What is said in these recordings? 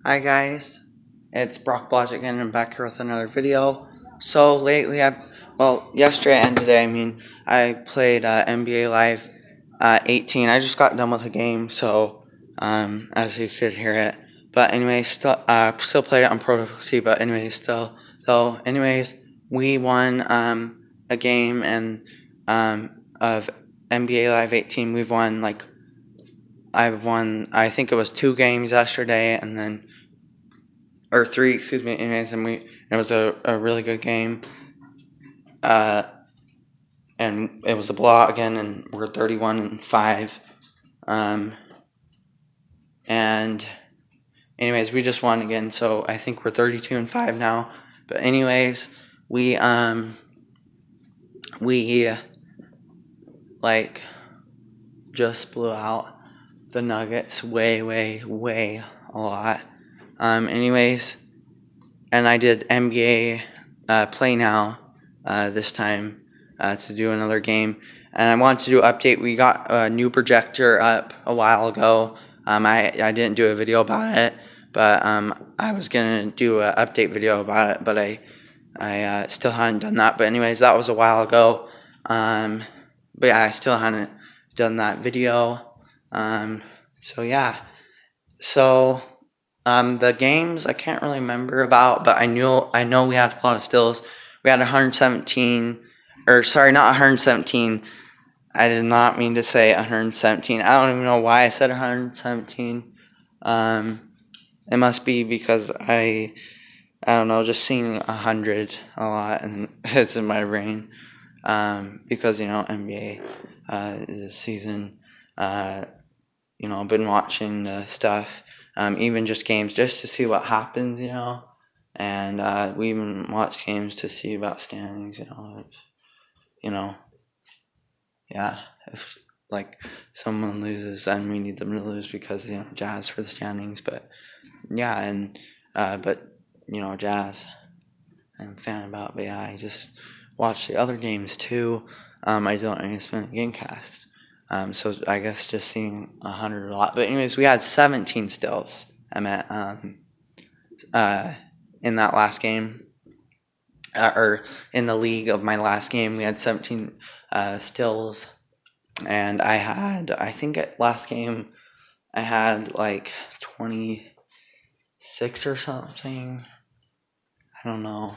Hi guys, it's Brock Blodge again, and I'm back here with another video. So lately, yesterday and today, I played NBA Live 18. I just got done with a game, so as you could hear it. But anyways, still played it on Pro Difficulty. But anyways, we won a game and of NBA Live 18. I think it was 2 games yesterday, and then or 3, excuse me. Anyways, it was a really good game, and it was a blowout again, and we're 31-5. And anyways, we just won again, so I think we're 32-5 now. But anyways, we just blew out the Nuggets way a lot. Anyways, and I did NBA Play Now this time to do another game. And I wanted to do an update. We got a new projector up a while ago. I didn't do a video about it, but I was going to do an update video about it, but I still hadn't done that. But anyways, that was a while ago. But yeah, I still hadn't done that video. So yeah. So the games I can't really remember about, but I know we had a lot of stills. We had 117, or sorry, not 117. I did not mean to say 117. I don't even know why I said 117. It must be because I don't know, just seeing 100 a lot, and it's in my brain. Because NBA is a season. I've been watching the stuff. Even just games, just to see what happens, and we even watch games to see about standings, yeah, if someone loses, then we need them to lose because Jazz for the standings. But yeah, and Jazz I'm a fan about. But yeah, I just watch the other games too. I don't spend a game cast. So I guess just seeing 100 a lot. But anyways, we had 17 stills. I met in that last game, or in the league of my last game, we had 17 stills, and I think at last game I had 26 or something. I don't know.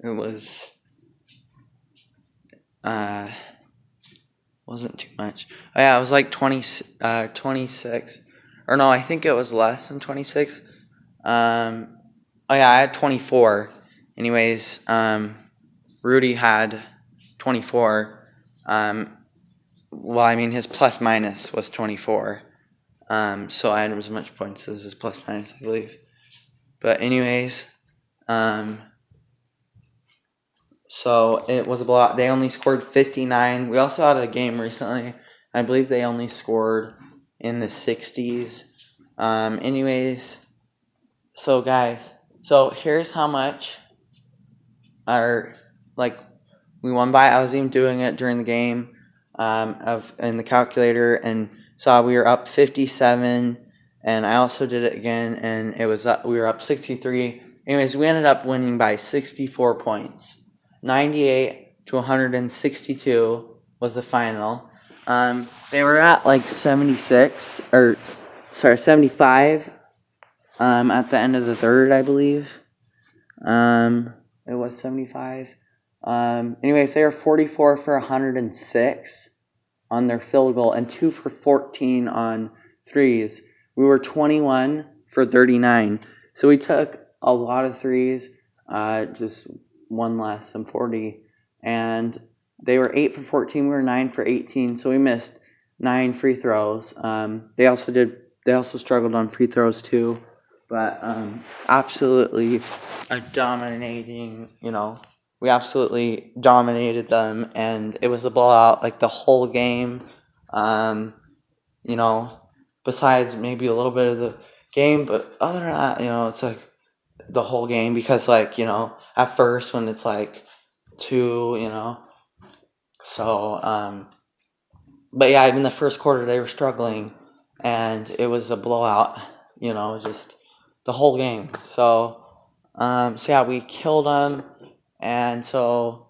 It was wasn't too much. Oh yeah, it was 26. Or no, I think it was less than 26. Oh yeah, I had 24. Anyways, Rudy had 24. His plus minus was 24. So I had as much points as his plus minus, I believe. But anyways, so it was a blowout. They only scored 59. We also had a game recently. I believe they only scored in the 60s. Anyways, so guys, so here's how much we won by. I was even doing it during the game in the calculator, and saw we were up 57. And I also did it again, and it was we were up 63. Anyways, we ended up winning by 64 points. 98-162 was the final. They were at 75 at the end of the third, I believe. It was 75. Anyways, they were 44 for 106 on their field goal and 2 for 14 on threes. We were 21 for 39. So we took a lot of threes, just one less than 40. And they were 8 for 14. We were 9 for 18. So we missed 9 free throws. They also struggled on free throws too. But absolutely dominating, we absolutely dominated them, and it was a blowout the whole game. Besides maybe a little bit of the game, but other than that, it's the whole game, because at first when it's 2, so but yeah, even the first quarter they were struggling, and it was a blowout, just the whole game. So yeah, we killed them, and so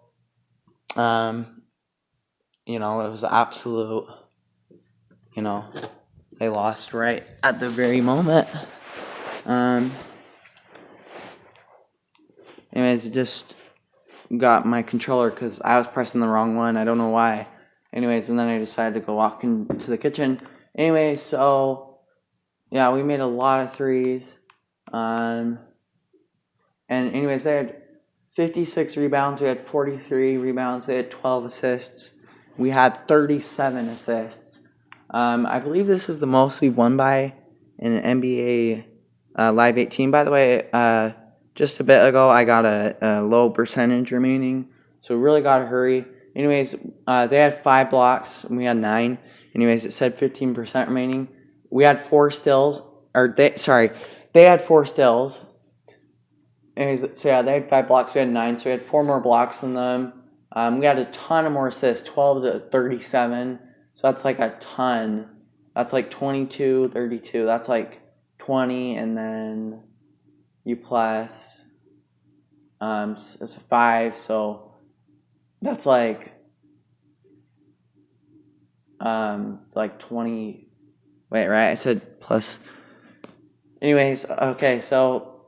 it was absolute. They lost right at the very moment. Anyways, it just got my controller because I was pressing the wrong one. I don't know why. Anyways, and then I decided to go walk into the kitchen. Anyways, so yeah, we made a lot of threes. And anyways, they had 56 rebounds. We had 43 rebounds. They had 12 assists. We had 37 assists. I believe this is the most we've won by in an NBA Live 18. By the way, just a bit ago, I got a low percentage remaining, so we really got to hurry. Anyways, they had 5 blocks, and we had 9. Anyways, it said 15% remaining. We had 4 stills, they had 4 stills. Anyways, so yeah, they had 5 blocks, we had 9, so we had 4 more blocks than them. We had a ton of more assists, 12 to 37, so that's like a ton. That's like 22, 32, that's like 20, and then you plus it's a 5, so that's like 20. Wait, right? I said plus. Anyways, okay, so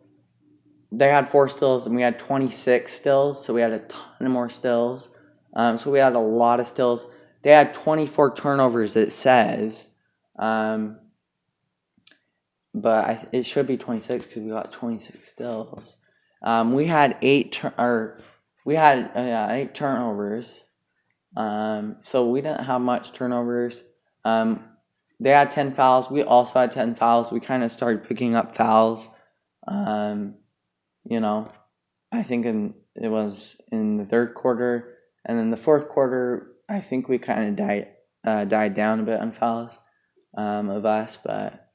they had 4 stills and we had 26 stills, so we had a ton more stills. So we had a lot of stills. They had 24 turnovers, it says, but it should be 26 because we got 26 stills. We had 8 turnovers. So we didn't have much turnovers. They had 10 fouls. We also had 10 fouls. We kind of started picking up fouls. I think it was in the third quarter, and then the fourth quarter, I think we kind of died down a bit on fouls of us, but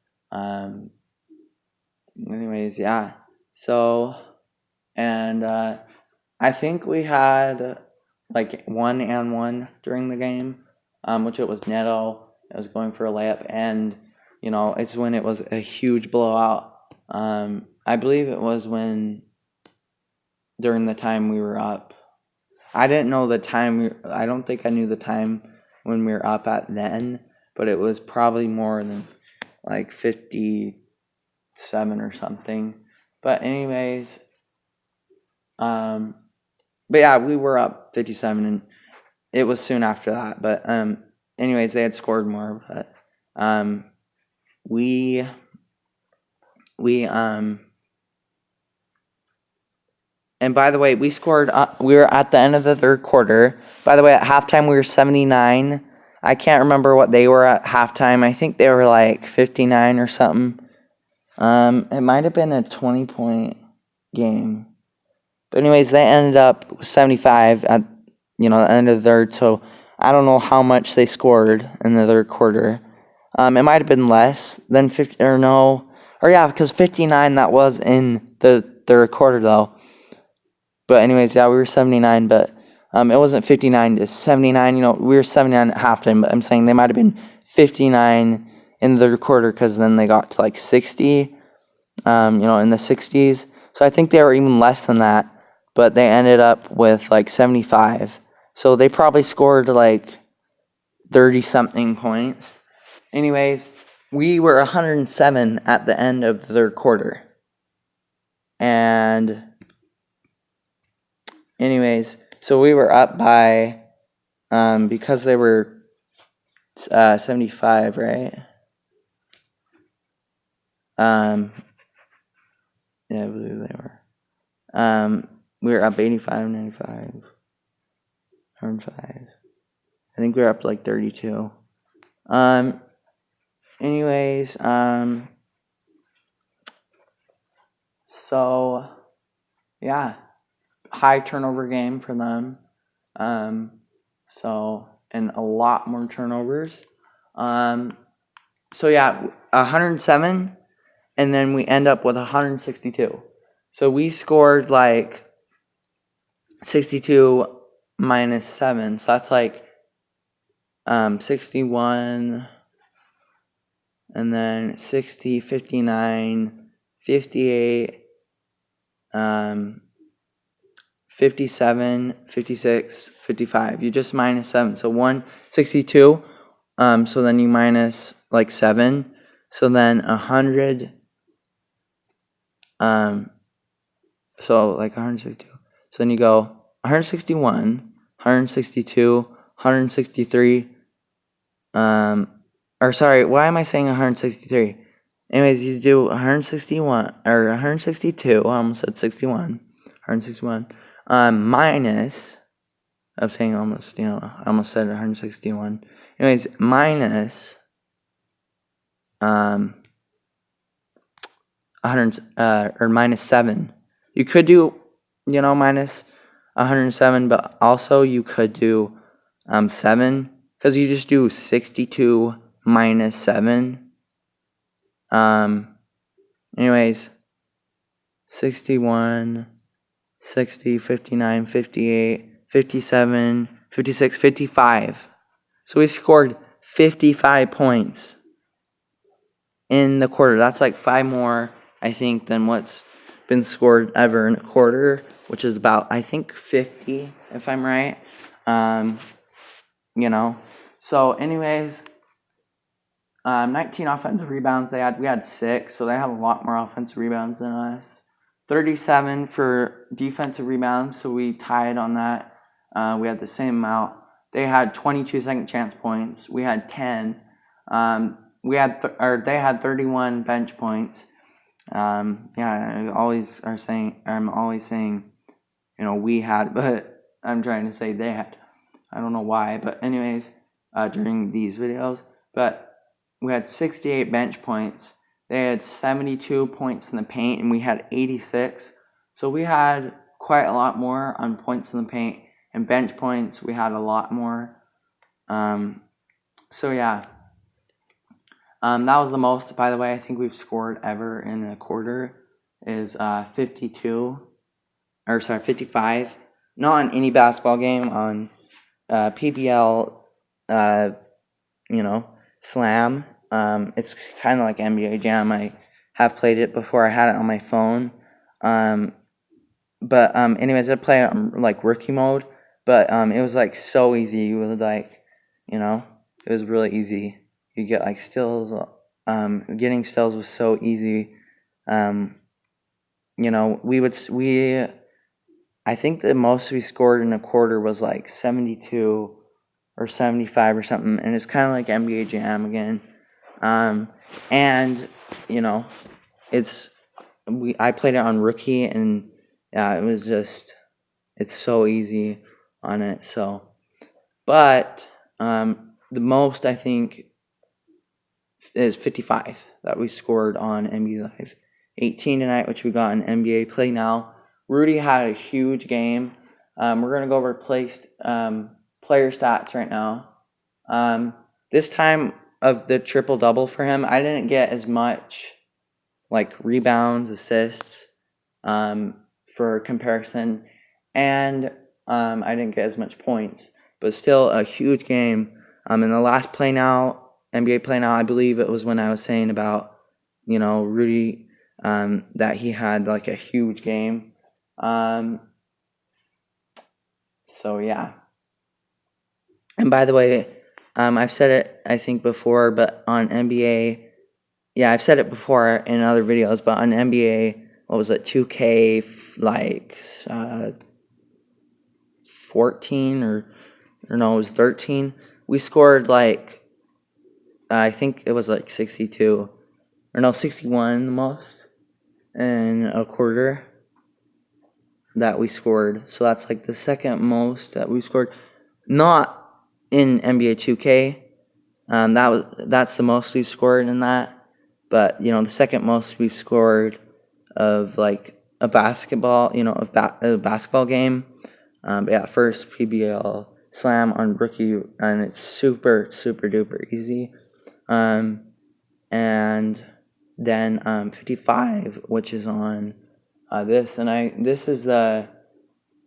anyways, yeah. So, and I think we had like 1-and-1 during the game, which it was Neto. It was going for a layup, and it's when it was a huge blowout. I believe it was during the time we were up. I didn't know the time. I don't think I knew the time when we were up at then, but it was probably more than like 57 or something. But anyways, but yeah, we were up 57, and it was soon after that. But anyways, they had scored more, but we and by the way, we scored. We were at the end of the third quarter. By the way, at halftime we were 79. I can't remember what they were at halftime. I think they were like 59 or something. It might have been a 20-point game. But anyways, they ended up 75 at the end of the third. So I don't know how much they scored in the third quarter. It might have been less than 50 or no. Or yeah, because 59 that was in the third quarter though. But anyways, yeah, we were 79, but it wasn't 59 to 79. We were 79 at halftime, but I'm saying they might have been 59 in the third quarter because then they got to like 60, in the 60s. So I think they were even less than that, but they ended up with like 75. So they probably scored like 30-something points. Anyways, we were 107 at the end of the third quarter. And anyways, so we were up by, because they were 75, right? Yeah, I believe they were. We were up 85, 95, 105. I think we were up like 32. Anyways, so yeah, high turnover game for them. And a lot more turnovers. So yeah, 107, and then we end up with 162. So we scored like 62 minus 7. So that's like 61, and then 60, 59, 58, 57, 56, 55. You just minus 7. So 162. So then you minus like 7. So then 100. So like 162. So then you go 161, 162, 163. Or sorry, why am I saying 163? Anyways, you do 161 or 162. I almost said 61. 161. Minus. I'm saying almost. I almost said 161. Anyways, minus 100 or minus 7. You could do minus 107, but also you could do 7, because you just do 62 minus 7. Anyways, 61, 60, 59, 58, 57, 56, 55. So we scored 55 points in the quarter. That's like 5 more, I think, than what's been scored ever in a quarter, which is about, I think, 50, if I'm right. So anyways, 19 offensive rebounds. We had 6, so they have a lot more offensive rebounds than us. 37 for defensive rebounds, so we tied on that. We had the same amount. They had 22 second chance points. We had 10. They had 31 bench points. I'm always saying, we had, but I'm trying to say they had. I don't know why, but anyways, during these videos, but we had 68 bench points. They had 72 points in the paint, and we had 86. So we had quite a lot more on points in the paint, and bench points we had a lot more. That was the most, by the way, I think we've scored ever in a quarter is 55. Not on any basketball game, on PBL, Slam. It's kind of like NBA Jam. I have played it before. I had it on my phone. Anyways, I play it on like rookie mode. But it was like so easy. You was like, it was really easy. You get like stills. Getting stills was so easy. I think the most we scored in a quarter was like 72 or 75 or something, and it's kind of like NBA Jam again. I played it on rookie, and it was just, it's so easy on it. So, but the most I think is 55 that we scored on NBA Live. 18 tonight, which we got in NBA Play Now. Rudy had a huge game. We're going to go over player stats right now. This time of the triple-double for him, I didn't get as much like rebounds, assists for comparison, and I didn't get as much points, but still a huge game. In the last Play Now, NBA Play Now, I believe it was when I was saying about, Rudy, that he had like a huge game. So yeah. And by the way, I've said it, I think, before, but on NBA, I've said it before in other videos, but on NBA, what was it, 2K, like 14 or no, it was 13. We scored like, I think it was like 62, or no, 61 the most in a quarter that we scored. So that's like the second most that we scored. Not in NBA 2K. That's the most we've scored in that. But the second most we've scored of like a basketball, a basketball game. First PBL Slam on rookie, and it's super super duper easy. And then 55, which is on this, and I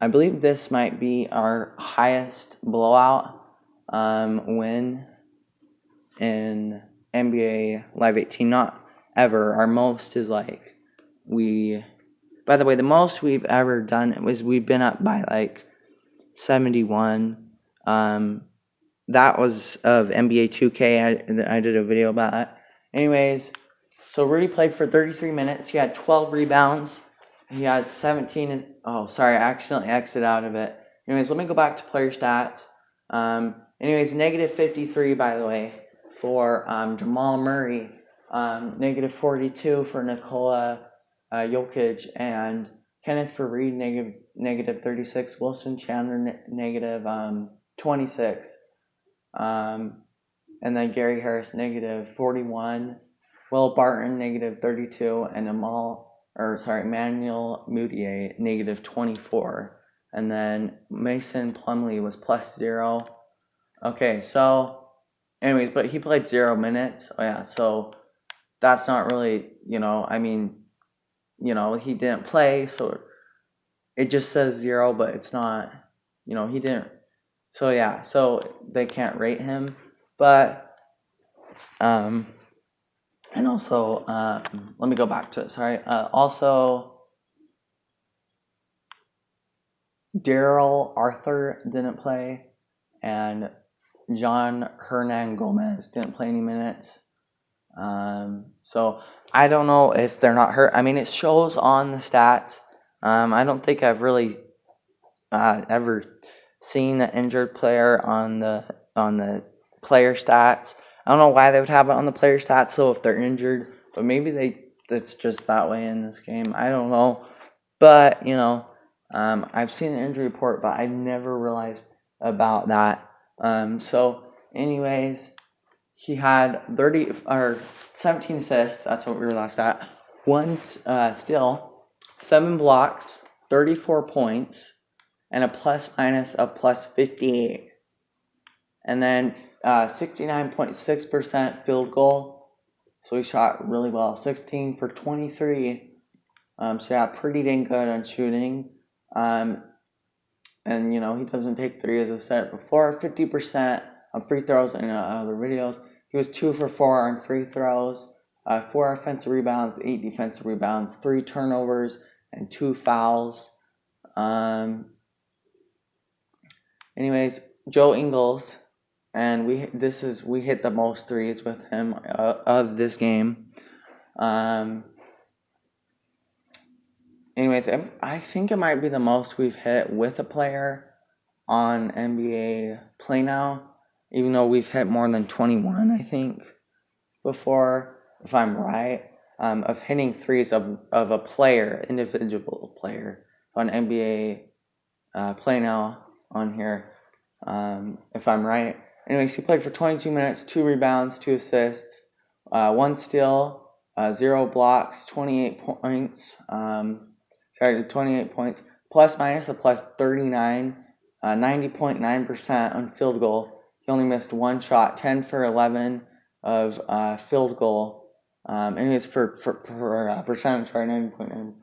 believe this might be our highest blowout win in NBA Live 18. Not ever. Our most is like by the way, the most we've ever done was we've been up by like 71. That was of NBA 2K. I did a video about that. Anyways, so Rudy played for 33 minutes. He had 12 rebounds. He had 17. Oh, sorry, I accidentally exited out of it. Anyways, let me go back to player stats. Anyways, negative 53, by the way, for Jamal Murray. Negative 42 for Nikola Jokic, and Kenneth Faried negative 36. Wilson Chandler negative 26. And then Gary Harris negative 41. Will Barton negative 32, and Emmanuel Mudiay negative 24. And then Mason Plumlee was plus 0. Okay, so anyways, but he played 0 minutes. Oh yeah, so that's not really, I mean, he didn't play, so it just says 0, but it's not, he didn't. So yeah, so they can't rate him, but and also let me go back to it. Sorry. Also, Daryl Arthur didn't play, and John Hernan Gomez didn't play any minutes. So I don't know if they're not hurt. I mean, it shows on the stats. I don't think I've really ever seen an injured player on the player stats. I don't know why they would have it on the player stats, so if they're injured, but maybe it's just that way in this game. I don't know, but I've seen an injury report, but I never realized about that. So anyways, he had 17 assists. That's what we were last at. 1 steal, 7 blocks, 34 points, and a plus minus of plus 58. And then 69.6% field goal. So he shot really well. 16 for 23. So yeah, pretty dang good on shooting. And he doesn't take 3 as I said before. 50% on free throws in other videos. He was 2 for 4 on free throws. 4 offensive rebounds, 8 defensive rebounds, 3 turnovers, and 2 fouls. Anyways, Joe Ingles, and we hit the most threes with him of this game. Anyways, I think it might be the most we've hit with a player on NBA Play Now, even though we've hit more than 21, I think, before, if I'm right, of hitting threes of a player, individual player, on NBA Play Now on here, if I'm right. Anyways, he played for 22 minutes, 2 rebounds, 2 assists, 1 steal, 0 blocks, 28 points. 28 points. Plus minus a plus 39, 90.9% on field goal. He only missed 1 shot, 10 for 11 of field goal. Anyways, for percentage, sorry, 90.9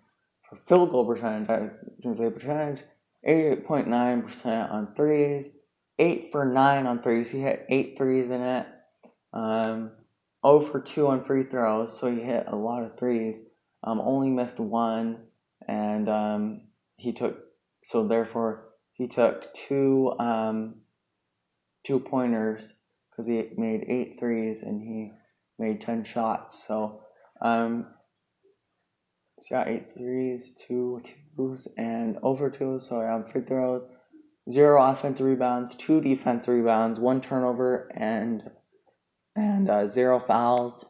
for field goal percentage. I can say percentage. 88.9% on threes. 8 for 9 on threes. He hit 8 threes in it. 0 for 2 on free throws, so he hit a lot of threes. Only missed 1, and he took 2 2-pointers because he made 8 threes and he made 10 shots. So he's got 8 threes, 2 twos, and over 2. So on free throws, 0 offensive rebounds, 2 defensive rebounds, 1 turnover, and 0 fouls.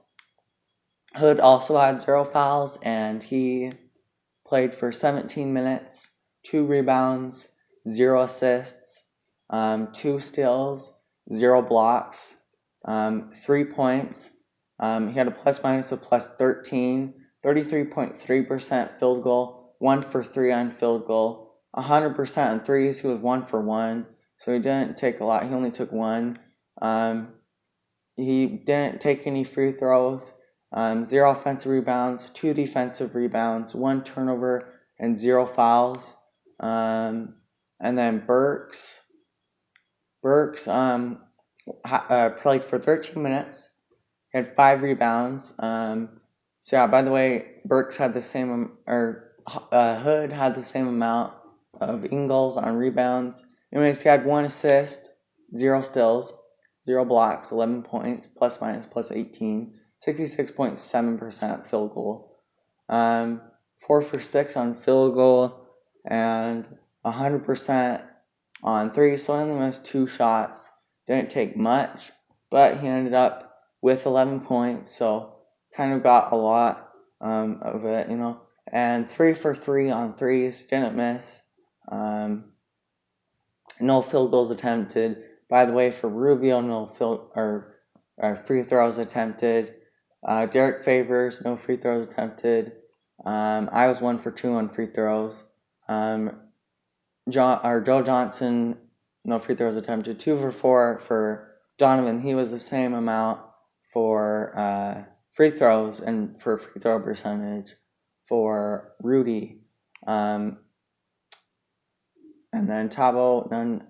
Hood also had 0 fouls, and he played for 17 minutes, 2 rebounds, 0 assists, 2 steals, 0 blocks, 3 points. He had a plus minus of plus 13, 33.3% field goal, 1 for 3 on field goal, 100% on threes. He was 1 for 1, so he didn't take a lot. He only took 1. He didn't take any free throws. 0 offensive rebounds, 2 defensive rebounds, 1 turnover, and 0 fouls. And then Burks played for 13 minutes. He had 5 rebounds. So yeah, by the way, Burks had the same, Hood had the same amount of Ingles on rebounds. Anyways, he had 1 assist, 0 steals, 0 blocks, 11 points, plus minus plus 18, 66.7% field goal, 4 for 6 on field goal, and 100% on 3. So he only missed 2 shots. Didn't take much, but he ended up with 11 points, so kind of got a lot of it, and 3 for 3 on threes, didn't miss. No field goals attempted. By the way, for Rubio, no free throws attempted. Derek Favors, no free throws attempted. I was 1 for 2 on free throws. Joe Johnson, no free throws attempted. 2 for 4 for Donovan. He was the same amount for free throws and for free throw percentage for Rudy. And then Tabo, none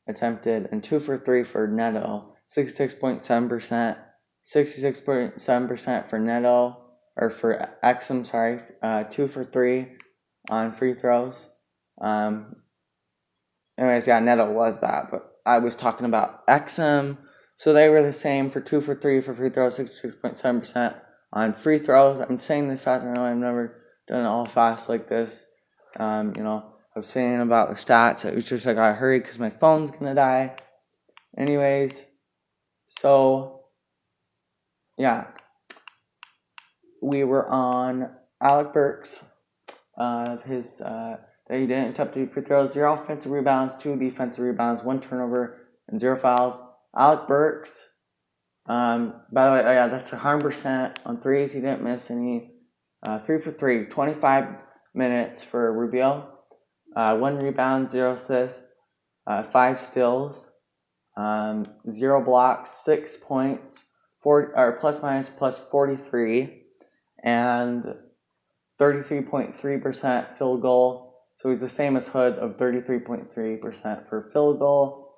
attempted, and 2 for 3 for Neto, 66.7%, 66.7% for Neto, or for Exum, 2 for 3 on free throws. Anyways, yeah, Neto was that, but I was talking about Exum, so they were the same for 2 for 3 for free throws, 66.7% on free throws. I'm saying this fast, I know I've never done it all fast like this, I was saying about the stats. It was just I gotta hurry because my phone's gonna die. Anyways, so yeah, we were on Alec Burks. That he didn't attempt to do free throws, 0 offensive rebounds, 2 defensive rebounds, 1 turnover, and 0 fouls. Alec Burks, by the way, that's 100% on threes. He didn't miss any. 3 for 3, 25 minutes for Rubio. 1 rebound, 0 assists, 5 steals, 0 blocks, 6 points, plus minus plus 43, and 33.3% field goal. So he's the same as Hood of 33.3% for field goal,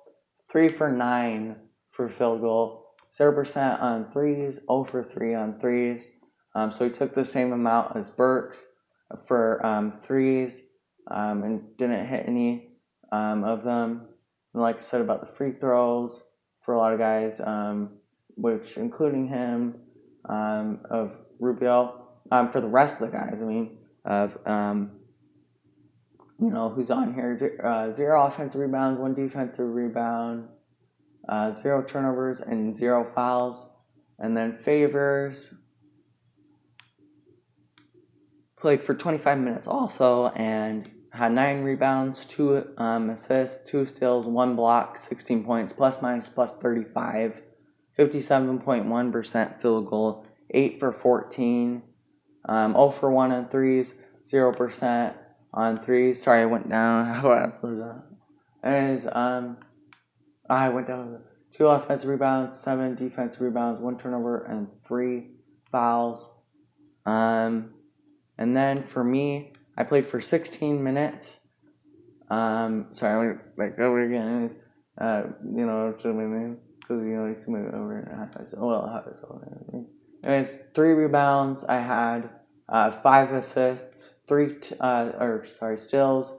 3 for 9 for field goal, 0% on threes, 0 for 3 on threes. So he took the same amount as Burks for threes. And didn't hit any of them. And like I said about the free throws for a lot of guys, which including him, of Rubio, for the rest of the guys, who's on here, 0 offensive rebounds, 1 defensive rebound, 0 turnovers, and 0 fouls. And then Favors played for 25 minutes also and had 9 rebounds, 2 assists, 2 steals, 1 block, 16 points, plus minus plus 35, 57.1% field goal, 8 for 14, 0 for 1 on threes, 0% on threes. Sorry, I went down. Anyways, I went down 2 offensive rebounds, 7 defensive rebounds, 1 turnover, and 3 fouls. And then for me, I played for 16 minutes. Sorry, I went like over again. Because you come over and anyways, 3 rebounds. I had 5 assists, 3 steals,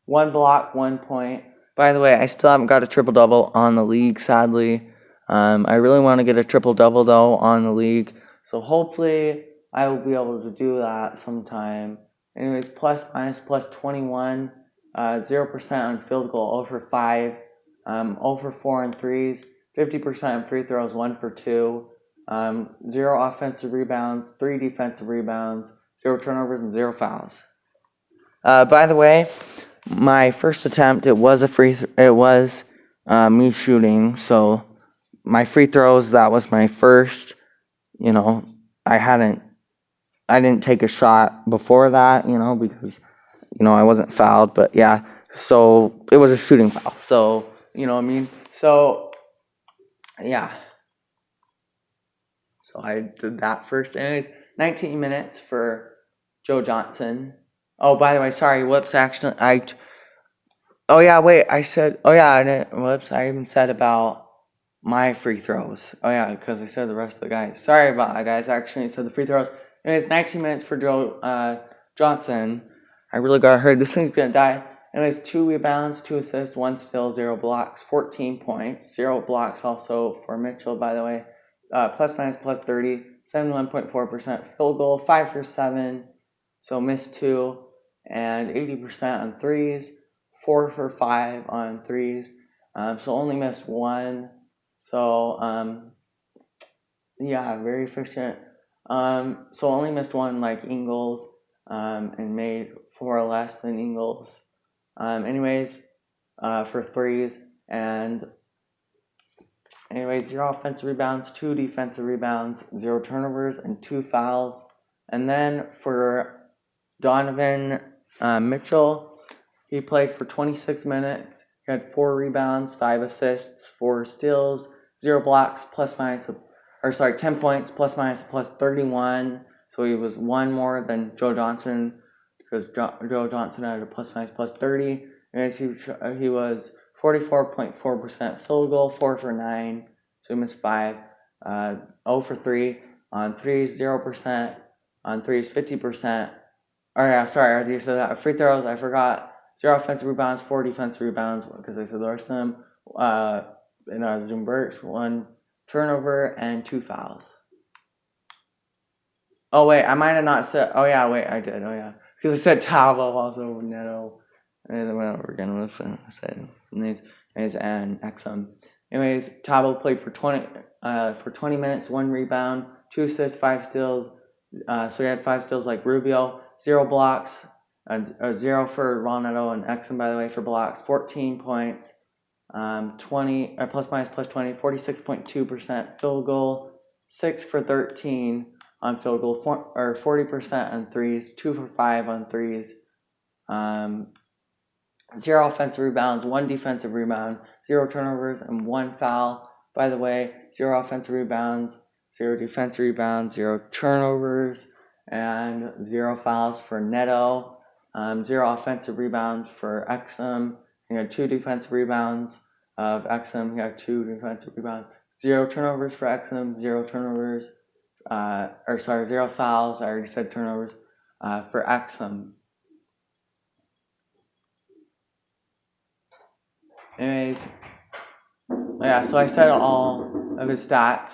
1 block, 1 point. By the way, I still haven't got a triple double on the league, sadly. I really want to get a triple double though on the league, so hopefully I will be able to do that sometime. Anyways, plus minus plus 21, 0% on field goal, 0 for 5, 0 for 4 on threes, 50% on free throws, 1 for 2, 0 offensive rebounds, 3 defensive rebounds, 0 turnovers, and 0 fouls. By the way, my first attempt, it was me shooting, so my free throws, that was my first, I didn't take a shot before that, because, I wasn't fouled, but yeah, so it was a shooting foul, so, so, yeah, so I did that first. Anyways, 19 minutes for Joe Johnson. Oh, by the way, sorry, whoops, actually, I even said about my free throws. Oh, yeah, because I said the rest of the guys. Sorry about that, guys. I actually said the free throws. Anyways, 19 minutes for Johnson. I really got hurt. This thing's gonna die. Anyways, 2 rebounds, 2 assists, 1 steal, 0 blocks, 14 points. 0 blocks also for Mitchell, by the way. Plus minus plus 30, 71.4% field goal, 5 for 7, so missed 2, and 80% on threes, 4 for 5 on threes, so only missed 1. So yeah, very efficient. So only missed 1 like Ingles, and made 4 less than Ingles. Anyways, for threes, and anyways, 0 offensive rebounds, 2 defensive rebounds, 0 turnovers, and 2 fouls. And then for Donovan Mitchell, he played for 26 minutes. He had 4 rebounds, 5 assists, 4 steals, 0 blocks, 10 points, plus minus plus 31. So he was 1 more than Joe Johnson, because Joe Johnson had a plus minus plus 30. And he was 44.4% field goal, 4 for 9, so he missed 5. 0 for 3 on threes, 0% on threes, 50%. Or yeah, sorry, I already said that. Free throws, I forgot. 0 offensive rebounds, 4 defensive rebounds, because I said the rest of them. And Zoom Burks, 1 turnover, and 2 fouls. Oh wait, I might have not said. Oh yeah, wait, I did. Oh yeah, because I said Tavo also Neto, and then went over again with I said names and Exum. Anyways, Tavo played for 20 minutes, 1 rebound, 2 assists, 5 steals. So he had 5 steals like Rubio, 0 blocks, 0 for Ronaldo and Exum, by the way, for blocks, 14 points, 20 plus minus plus 20, 46.2% field goal, 6 for 13 on field goal, 40% on threes, 2 for 5 on threes, 0 offensive rebounds, 1 defensive rebound, 0 turnovers, and 1 foul. By the way, 0 offensive rebounds, 0 defensive rebounds, 0 turnovers, and 0 fouls for Neto. 0 offensive rebounds for Exum. He had 2 defensive rebounds of Exum. He had 2 defensive rebounds. 0 turnovers for Exum. 0 turnovers. 0 fouls. I already said turnovers for Exum. Anyways, yeah, so I said all of his stats.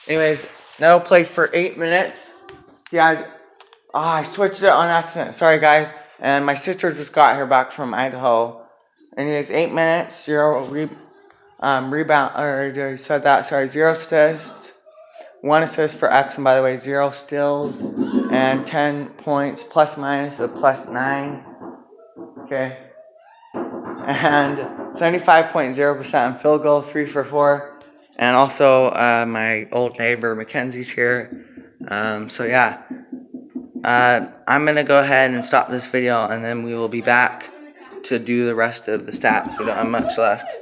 Anyways, Neto played for 8 minutes. He had, I switched it on accident. Sorry, guys. And my sister just got here back from Idaho. Anyways, 8 minutes, 0 rebound, or I said that, sorry, 0 assists, 1 assist for Exum, by the way, 0 steals, and 10 points, plus minus a plus 9. Okay. And 75.0% on field goal, 3 for 4. And also, my old neighbor Mackenzie's here. So yeah, I'm gonna go ahead and stop this video, and then we will be back to do the rest of the stats. We don't have much left.